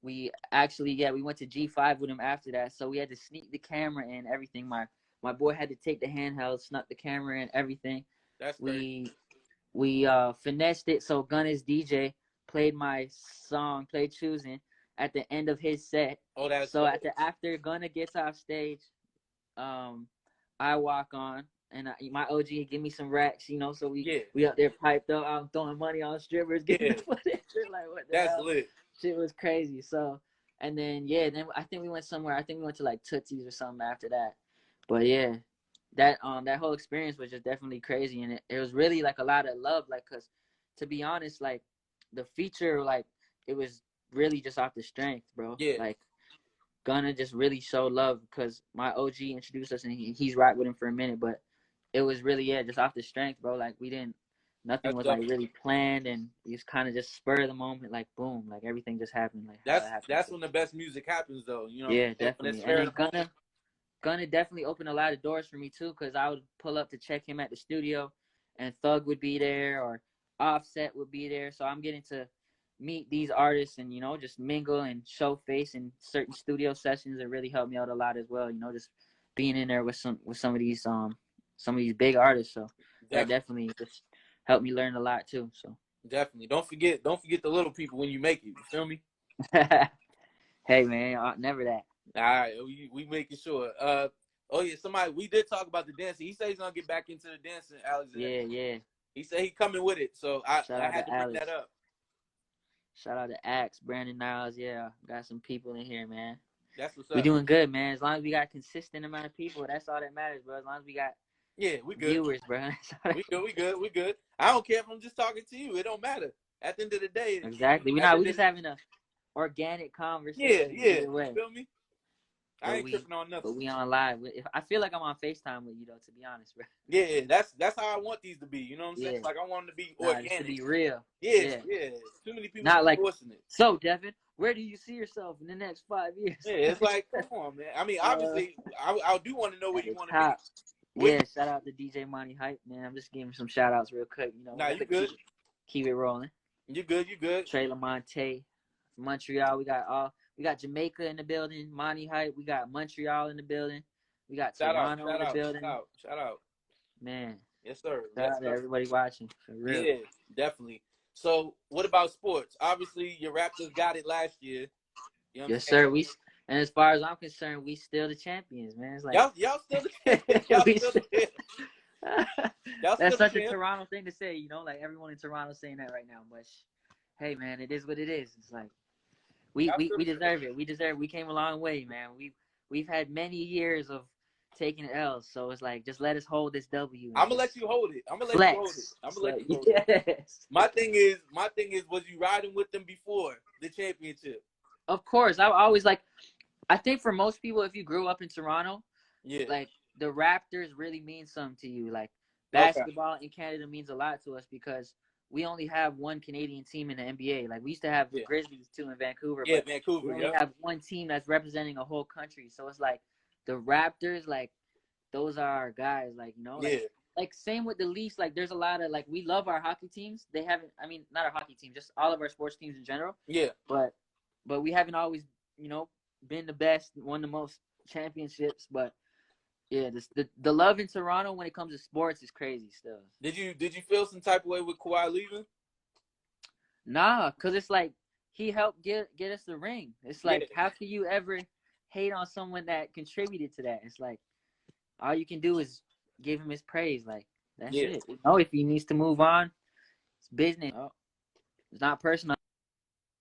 we actually, we went to G5 with him after that. So we had to sneak the camera and everything. My boy had to take the handheld, snuck the camera and everything. That's great. We finessed it so Gunna's DJ played my song, played Choosing, at the end of his set. Oh, that's so after Gunna gets off stage, I walk on, and my OG give me some racks, you know. So we up there piped up. I'm throwing money on strippers, getting the footage. Like, what the hell? That's lit. Shit was crazy. So, and then then I think we went somewhere. I think we went to like Tootsie's or something after that. But yeah, that whole experience was just definitely crazy, and it was really like a lot of love, like, cause to be honest, like the feature, like it was really just off the strength, bro. Yeah, Like Gunna just really showed love because my OG introduced us, and he's rocked with him for a minute, but it was really, yeah, just off the strength, bro. Like nothing that's was like dope. really planned, and it was kind of just spur of the moment, like boom, like everything just happened, like how it happened. That's when the best music happens, though. You know what I'm Yeah, saying? When it's definitely. And spur of then the moment. Gunna definitely opened a lot of doors for me too, because I would pull up to check him at the studio, and Thug would be there or Offset would be there. So I'm getting to meet these artists and just mingle and show face in certain studio sessions. It really helped me out a lot as well. Just being in there with some of these big artists. So that Definitely, definitely just helped me learn a lot too. So definitely. Don't forget the little people when you make it. You feel me? hey man, never that. All right, we making sure. Oh yeah, somebody we did talk about the dancing. He said he's gonna get back into the dancing, Alexander. Yeah, yeah. He said he coming with it, so I Shout I out had to to bring that Alex. up. Shout out to Axe, Brandon Niles. Yeah, got some people in here, man. That's what's We up. doing good, man. As long as we got consistent amount of people, that's all that matters, bro. As long as we got Yeah, we good. viewers, bro. That's all We good. We good. We good. I don't care if I'm just talking to you. It don't matter. At the end of the day, exactly. at the We end of just the, having a organic yeah, conversation yeah. either You way. feel me? I But ain't we tripping on nothing. on live. I feel like I'm on FaceTime with you though, to be honest, bro. Yeah, that's how I want these to be. You know what I'm saying? Yeah. Like I want them to be Nah, just to organic. be real. Yeah, Yeah. yeah. Too many people be Not like, forcing it. so Devin, where do you see yourself in the next 5 years? Yeah, it's like, come on, man. I mean, obviously, I do want to know where At you the want to be. top. Yeah, shout out to DJ Monty Hype, man. I'm just giving some shout outs real quick. Nah, We you gotta good. keep it rolling. You good. You good. Trey Lamonte, Montreal. We got Jamaica in the building. Monty Hype. We got Montreal in the building. We got Shout out. Toronto Shout in the out. Shout building. out. Shout out. Man, Yes, sir. shout Yes, out to sir. everybody watching for real. Yeah, definitely. So, what about sports? Obviously, your Raptors got it last year. You know what I'm Yes, saying? sir. And as far as I'm concerned, we still the champions, man. It's like Y'all still the champions. Y'all we still still, the champions. Y'all that's still the such a champions. Toronto thing to say, like everyone in Toronto saying that right now. But hey, man, it is what it is. It's like we Y'all we, still we the deserve it. We deserve. We came a long way, man. We've had many years of taking L's, so it's like just let us hold this W and I'm gonna let just you hold it. I'm gonna let you hold it. flex. I'm It's gonna let like you hold it. yes. My thing is, was you riding with them before the championship? Of course, I always like. I think for most people, if you grew up in Toronto, Yeah. like the Raptors really mean something to you. Like Okay. basketball in Canada means a lot to us because we only have one Canadian team in the NBA. Like we used to have the Yeah. Grizzlies too in Vancouver, Yeah, but we Vancouver. only Yep. have one team that's representing a whole country. So it's like the Raptors, like those are our guys. Like Yeah. like same with the Leafs. Like there's a lot of like we love our hockey teams. They haven't. I mean, not our hockey team, just all of our sports teams in general. Yeah. But we haven't always been the best, won the most championships. But yeah, the love in Toronto when it comes to sports is crazy still. Did you feel some type of way with Kawhi leaving? Nah, cause it's like he helped get us the ring. It's Yeah. like how can you ever hate on someone that contributed to that? It's like all you can do is give him his praise. Like that's Yeah. it. If he needs to move on, it's business. It's not personal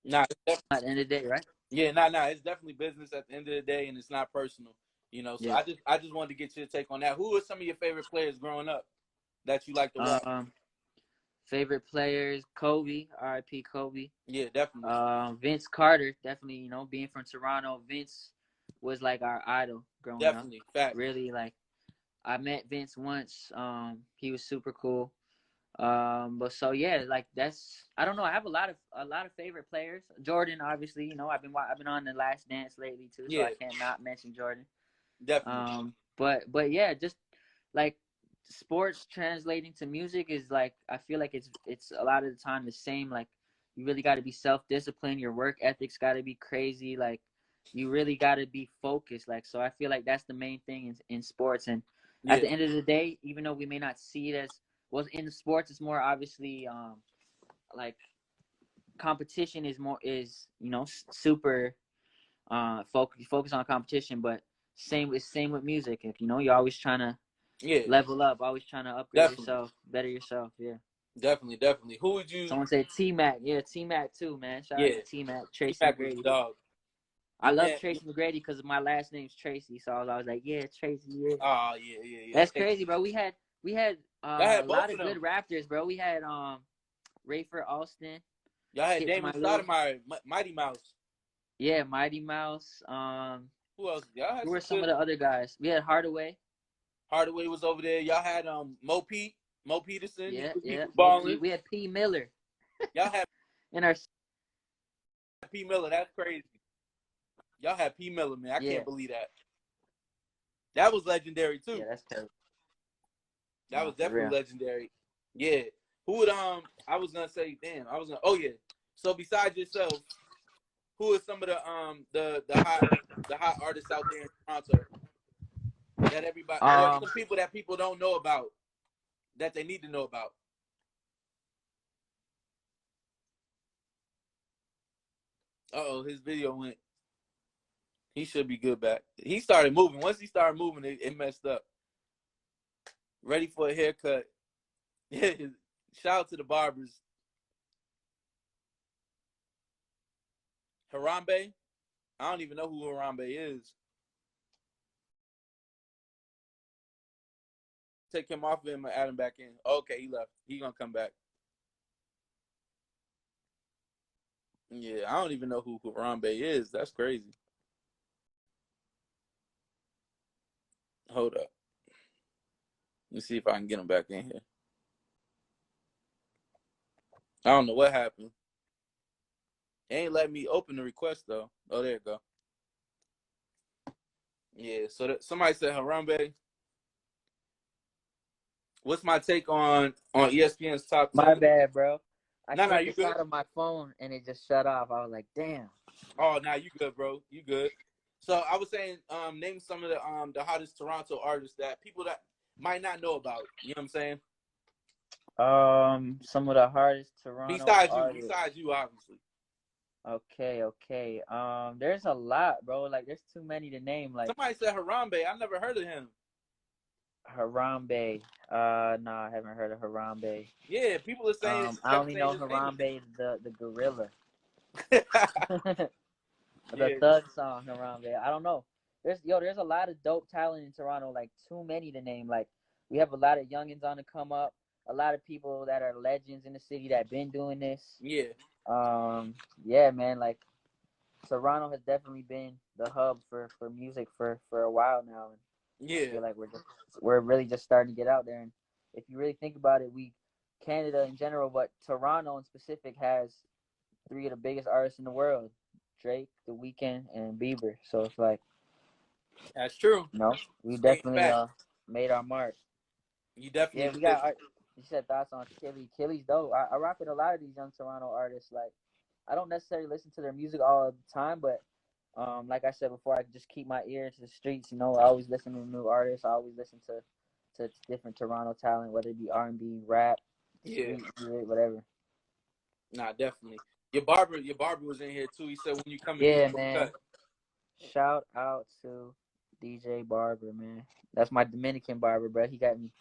Nah. at the end of the day, right? Yeah. Nah. It's definitely business at the end of the day, and it's not personal. So Yeah. I just wanted to get your take on that. Who are some of your favorite players growing up that you like to watch? Favorite players, Kobe, R.I.P. Kobe. Yeah, definitely. Vince Carter, definitely, being from Toronto, Vince was like our idol growing up. Definitely. Fact. Really, like I met Vince once. He was super cool. But so yeah, like I don't know. I have a lot of favorite players. Jordan, obviously, I've been on the Last Dance lately too, so Yeah. I can't not mention Jordan. Definitely. But yeah, just like sports translating to music is like I feel like it's a lot of the time the same. Like you really got to be self-disciplined. Your work ethic's got to be crazy. Like you really got to be focused. Like so, I feel like that's the main thing in sports. And at the end of the day, even though we may not see it as well in the sports, it's more obviously like competition is super focus on competition, but same with music. If you're always trying to level up, always trying to upgrade Definitely. yourself, better yourself. Yeah. Definitely. Who would you? Someone said T Mac. Yeah, T Mac too, man. Shout out to T Mac, Tracy T-Mac was McGrady. dog. I love Man, Tracy McGrady because my last name's Tracy, so I was always like, yeah, Tracy. Yeah, oh yeah. that's Hey, crazy, bro. We had y'all a had lot both of of them. good rappers, bro. We had Rayford Alston, Y'all had Skip Damon Smiley. Stoudemire, Mighty Mouse. Yeah, Mighty Mouse. Who else? Y'all had Who were some some good. of the other guys? We had Hardaway. Hardaway was over there. Y'all had Mo Peterson. Yeah, He yeah. was balling. We had P Miller Y'all had in our. P Miller. That's crazy. Y'all had P Miller, man. I Yeah, can't believe that. That was legendary too. yeah. That's crazy. That No, was for definitely real. legendary. Yeah. Who would I was gonna say, damn, I was gonna oh yeah. So besides yourself, who are some of the hot artists out there in Toronto that everybody or Um, some people that people don't know about that they need to know about? Uh-oh, his video went. He should be good back. He started moving. Once he started moving, it messed up. Ready for a haircut. Shout out to the barbers. Harambe. I don't even know who Harambe is. Take him off of him and add him back in. Okay, he left. He gonna come back. Yeah, I don't even know who Harambe is. That's crazy. Hold up. Let me see if I can get him back in here. I don't know what happened. It ain't let me open the request though. Oh, there you go. Yeah, so somebody said Harambe. What's my take on ESPN's top my 10? bad, bro. I No, clicked you the good. side of my phone and it just shut off. I was like, damn. Oh, you good, bro. You good. So I was saying, name some of the hottest Toronto artists that people that might not know about. You know what I'm saying? Some of the hardest Toronto artists. Besides you, obviously. Okay. There's a lot, bro. Like, there's too many to name. Like, Somebody said Harambe. I never heard of him. Harambe. No, I haven't heard of Harambe. Yeah, people are saying I kept only saying know his name. Harambe the gorilla. The Yeah, Thug song Harambe. I don't know. There's a lot of dope talent in Toronto. Like, too many to name. Like, we have a lot of youngins on the come up. A lot of people that are legends in the city that been doing this. yeah, Yeah, man. Like, Toronto has definitely been the hub for music for a while now, and I yeah, feel like we're really just starting to get out there. And if you really think about it, Canada in general, but Toronto in specific has three of the biggest artists in the world: Drake, The Weeknd, and Bieber. So it's like, that's true. we Stating definitely fact, made our mark. you Yeah, definitely we did. got. You said thoughts on Killy. Killy's dope. I rock with a lot of these young Toronto artists. Like, I don't necessarily listen to their music all the time, but like I said before, I just keep my ear to the streets. I always listen to new artists. I always listen to different Toronto talent, whether it be R&B, rap, Yeah, street music, whatever. nah, definitely. Your barber was in here too. He said when you come and get Yeah, your man. cut. Shout out to DJ Barber, man. That's my Dominican barber, bro. He get me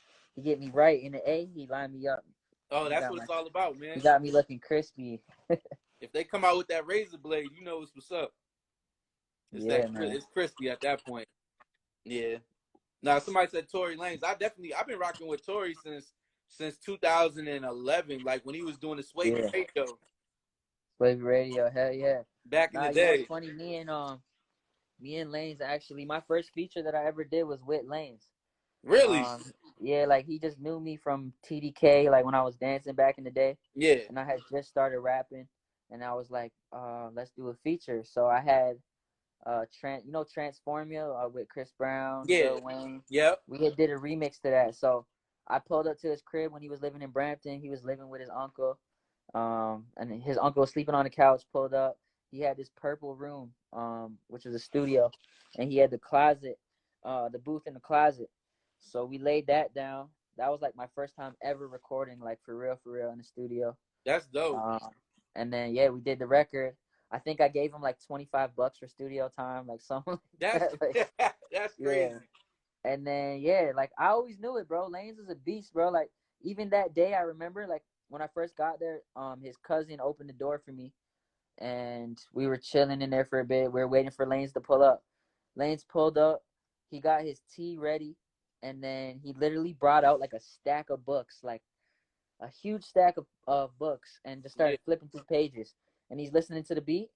right in the A. He lined me up. Oh, He that's got what my, it's all about, he man. got me looking crispy. If they come out with that razor blade, you know what's up. Yeah, man. It's crispy at that point. Yeah. Now somebody said Tory Lanez. I've been rocking with Tory since 2011, like when he was doing the Sway Yeah. Radio Wave radio, hell yeah. back in Nah, the you know what's day. funny? Me and Lanes actually, my first feature that I ever did was with Lanes. Really? Um, yeah, like he just knew me from TDK, like when I was dancing back in the day, Yeah. and I had just started rapping, and I was like, let's do a feature. So I had Transformia with Chris Brown, Yeah. Lil Wayne. Yep. We had did a remix to that. So I pulled up to his crib when he was living in Brampton. He was living with his uncle. And his uncle was sleeping on the couch, pulled up. He had this purple room, which was a studio, and he had the closet, the booth in the closet. So we laid that down. That was like my first time ever recording, like for real in the studio. That's dope. And then yeah, we did the record. I think I gave him like $25 for studio time, like something like That's that. Like, that's yeah. crazy. And then yeah, like I always knew it, bro. Lanes is a beast, bro. Like even that day, I remember like when I first got there, his cousin opened the door for me, and we were chilling in there for a bit. We were waiting for Lanes to pull up. Lanes pulled up. He got his tea ready, and then he literally brought out like a stack of books, like a huge stack of books, and just Yeah. started flipping through pages. And he's listening to the beat,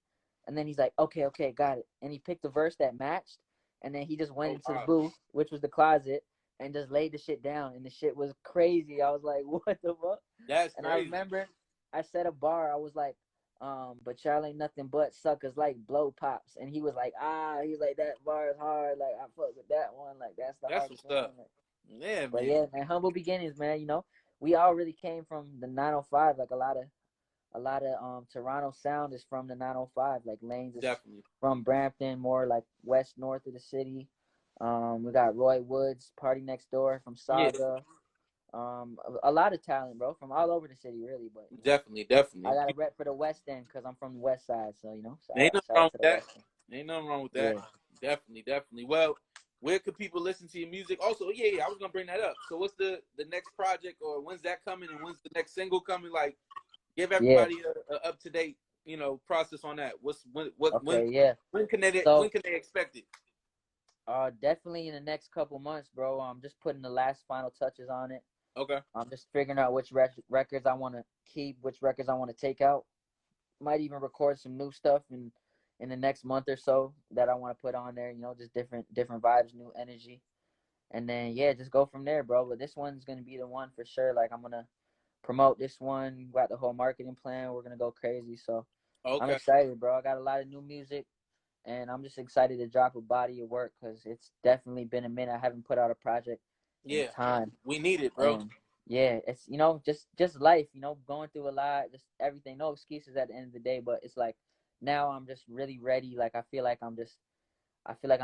and then he's like, okay, got it. And he picked a verse that matched, and then he just went Oh, into the wow. booth, which was the closet, and just laid the shit down. And the shit was crazy. I was like, what the fuck? That's And I crazy. remember I said a bar. I was like, but y'all ain't nothing but suckers like blow pops. And he was like, he's like, that bar is hard. Like, I fuck with that one. Like, that's the That's hardest what's one. up. Like, Yeah, but man. yeah, man, humble beginnings, man. You know, we all really came from the 905. Like a lot of Toronto sound is from the 905. Like Lanes is Definitely. from Brampton, more like west north of the city. We got Roy Woods, Party Next Door from Yeah, Saga. A lot of talent, bro, from all over the city, really. But you know, definitely, definitely. I got a rep for the West End because I'm from the West Side. So you know, Ain't nothing shout wrong out to with the that. West End. Ain't nothing wrong with that. Yeah, Definitely, definitely. Well, where could people listen to your music? Also, yeah, I was gonna bring that up. So, what's the next project, or when's that coming, and when's the next single coming? Like, give yeah. everybody a up to date, process on that. What's Okay, yeah. when can So, they expect it? definitely in the next couple months, bro. I'm just putting the last final touches on it. Okay. I'm just figuring out which records I want to keep, which records I want to take out. Might even record some new stuff in the next month or so that I want to put on there. You know, just different vibes, new energy, and then yeah, just go from there, bro. But this one's gonna be the one for sure. Like I'm gonna promote this one. Got the whole marketing plan. We're gonna go crazy. So I'm Okay. excited, bro. I got a lot of new music, and I'm just excited to drop a body of work because it's definitely been a minute. I haven't put out a project in Yeah, time, we need it, bro. and yeah, it's just life. Going through a lot, just everything. No excuses at the end of the day, but it's like now I'm just really ready. Like I feel like I'm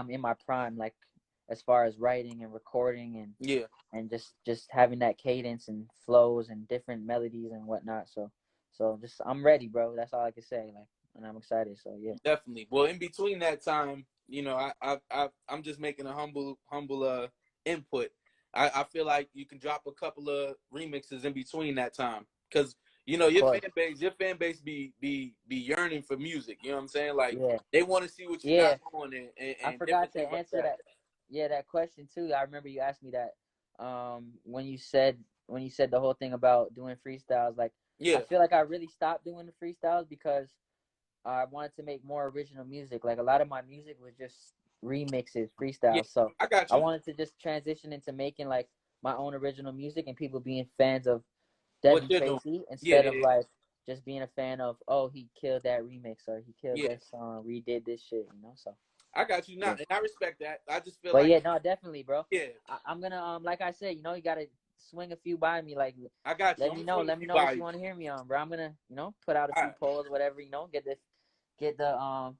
in my prime. Like as far as writing and recording Yeah, and just having that cadence and flows and different melodies and whatnot. So just I'm ready, bro. That's all I can say. Like, and I'm excited. So yeah. definitely. Well, in between that time, I'm just making a humble input. I feel like you can drop a couple of remixes in between that time, because Of course. your fan base be yearning for music. You know what I'm saying? Like, Yeah. they want to see what you got Yeah. going, I and different forgot to things like answer that. that. Yeah, that question too. I remember you asked me that. When you said the whole thing about doing freestyles, like I Yeah, feel like I really stopped doing the freestyles because I wanted to make more original music. Like a lot of my music was just remixes, yeah, freestyles. So I got I you. wanted to just transition into making like my own original music and people being fans of What Devon you're doing? Tracy Yeah, instead yeah, of like just being a fan of, oh, he killed that remix or he killed yeah. that song, redid this shit. So I got you. yeah. Not, and I respect that. I just feel But like, yeah, no, definitely, bro. yeah, I'm gonna like I said, you gotta swing a few by me. Like I got you. let I'm me gonna know. swing a Let me few know by what you you. want to hear me on, bro. I'm gonna, put out a All few right. polls, whatever, get the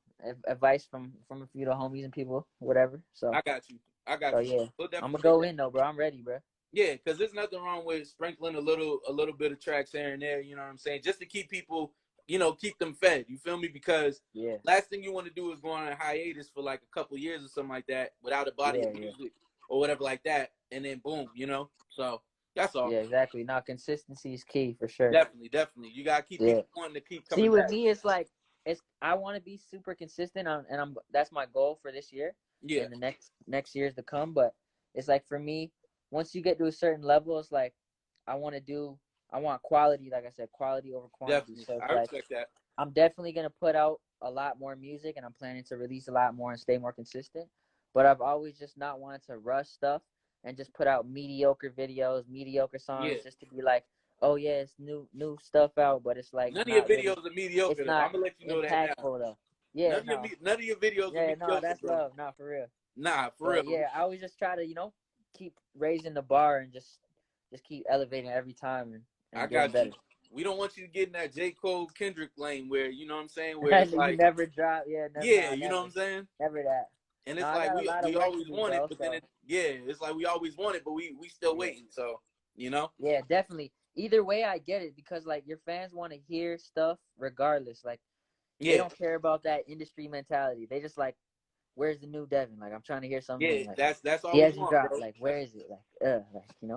advice from a few of the homies and people, whatever. I So got you. I so got you. yeah. We'll I'm definitely gonna make go that. in though, bro. I'm ready, bro. Yeah, because there's nothing wrong with sprinkling a little bit of tracks here and there. You know what I'm saying? Just to keep people, keep them fed. You feel me? Because Yeah. last thing you want to do is go on a hiatus for like a couple years or something like that without a body Yeah, of yeah. music or whatever like that, and then boom, So that's all. Yeah, exactly. Now consistency is key for sure. Definitely, definitely. You gotta keep Yeah. people wanting to keep See, coming with back. me, it's like I want to be super consistent, and I'm that's my goal for this year Yeah, and the next years to come. But it's like for me, once you get to a certain level, it's like I want quality, like I said, quality over quantity. definitely. So it's I like respect that. I'm definitely gonna put out a lot more music, and I'm planning to release a lot more and stay more consistent. But I've always just not wanted to rush stuff and just put out mediocre videos, mediocre Yeah. songs, just to be like, oh yeah, it's new stuff out, but it's like None of your not really, videos are mediocre it's though. I'm not gonna let you know that now. impactful though. Yeah, no, None of your videos are yeah, no, mediocre, that's bro. love, not for real. Nah, for But real. yeah, I always just try to keep raising the bar and just keep elevating every time I and getting got you. better. We don't want you to get in that J. Cole Kendrick lane where, you know what I'm saying, where it's You like, never drop, yeah, never, yeah, nah, you know what I'm saying? never that. And No, it's I like got a lot of we work to always do, want it, bro. but then So it's like we always want it, but we still yeah, waiting. So, you know? yeah, definitely. Either way, I get it because like your fans want to hear stuff regardless. Like they Yeah. don't care about that industry mentality. They just like, where's the new Devin? Like I'm trying to hear something Yeah, new. Like that's all he we hasn't want, dropped. bro. Like That's, where is it? Like.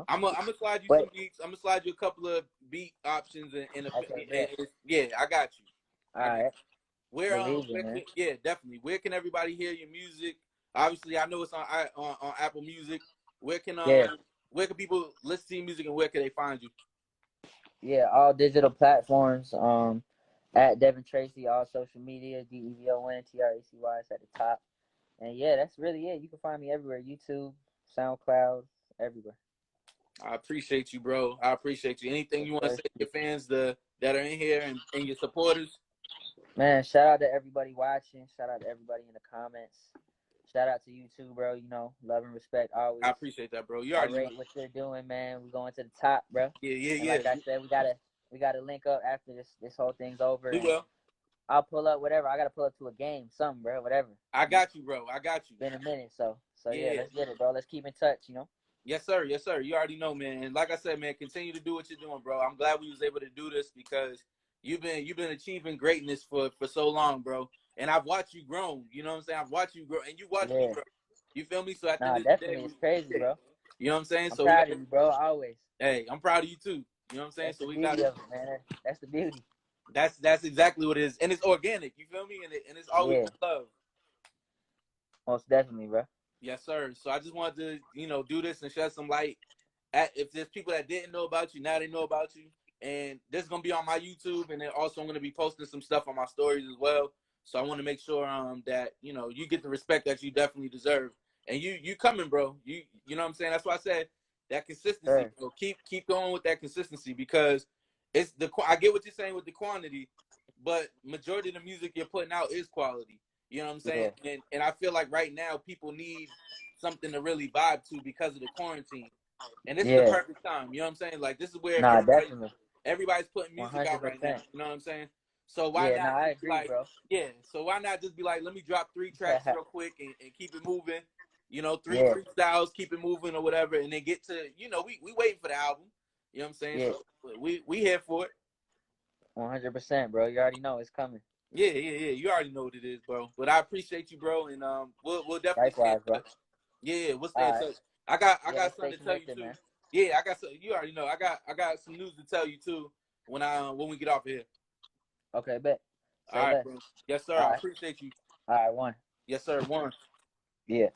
I'm gonna slide you some But beats. I'm gonna slide you a couple of beat options okay, and yeah, I got you. all I got right. Believe it, man. Yeah, definitely. Where can everybody hear your music? Obviously, I know it's on Apple Music. Where can Yeah. where can people listen to your music, and where can they find you? Yeah, all digital platforms. At Devon Tracy, all social media, DEVON TRACY at the top. And yeah, that's really it. You can find me everywhere. YouTube, SoundCloud, everywhere. I appreciate you, bro. I appreciate you. Anything you want to say to your fans that are in here and your supporters? Man, shout out to everybody watching. Shout out to everybody in the comments. Shout out to you too, bro. You know, love and respect always. I appreciate that, bro. You I already know. rate what you're doing, man. We're going to the top, bro. Yeah. And like I said, we gotta link up after this whole thing's over. We And will. I'll pull up whatever. I gotta pull up to a game, something, bro. Whatever. I got you, bro. I got you. Been a minute, so yeah, Yeah. let's get it, bro. Let's keep in touch, you know. Yes, sir. Yes, sir. You already know, man. And like I said, man, continue to do what you're doing, bro. I'm glad we was able to do this because you've been achieving greatness for so long, bro. And I've watched you grow. You know what I'm saying? I've watched you grow, and you watched me grow. You feel me? So at the end of the Definitely, day, it's crazy, bro. You know what I'm saying? I'm So proud of you, bro. Always. Hey, I'm proud of you too. You know what I'm saying? That's So the we beauty got of it, man. That's the beauty. That's exactly what it is, and it's organic. You feel me? And it's always love. Most definitely, bro. Yes, sir. So I just wanted to do this and shed some light. If there's people that didn't know about you, now they know about you. And this is going to be on my YouTube, and then also I'm going to be posting some stuff on my stories as well. So I want to make sure that, you get the respect that you definitely deserve. And you coming, bro. You know what I'm saying? That's why I said that consistency, bro. Keep going with that consistency because I get what you're saying with the quantity, but majority of the music you're putting out is quality. You know what I'm saying? Yeah. And I feel like right now people need something to really vibe to because of the quarantine. And this is the perfect time. You know what I'm saying? Like, this is where everybody's putting music 100%. Out right now. You know what I'm saying? So why not I agree, bro. Yeah. So why not just be like, let me drop 3 tracks real quick and keep it moving. 3 freestyles, keep it moving or whatever, and then get to, we waiting for the album. You know what I'm saying? Yeah. So we here for it. 100%, bro. You already know it's coming. Yeah. You already know what it is, bro. But I appreciate you, bro, and we'll definitely stay in touch. Yeah, we'll stay in touch. I got something to tell you too. Man. Yeah, I got some. You already know. I got some news to tell you too when we get off of here. Okay, bet. All right, bro. Yes, sir. I appreciate you. All right, one. Yes, sir. One. Yeah.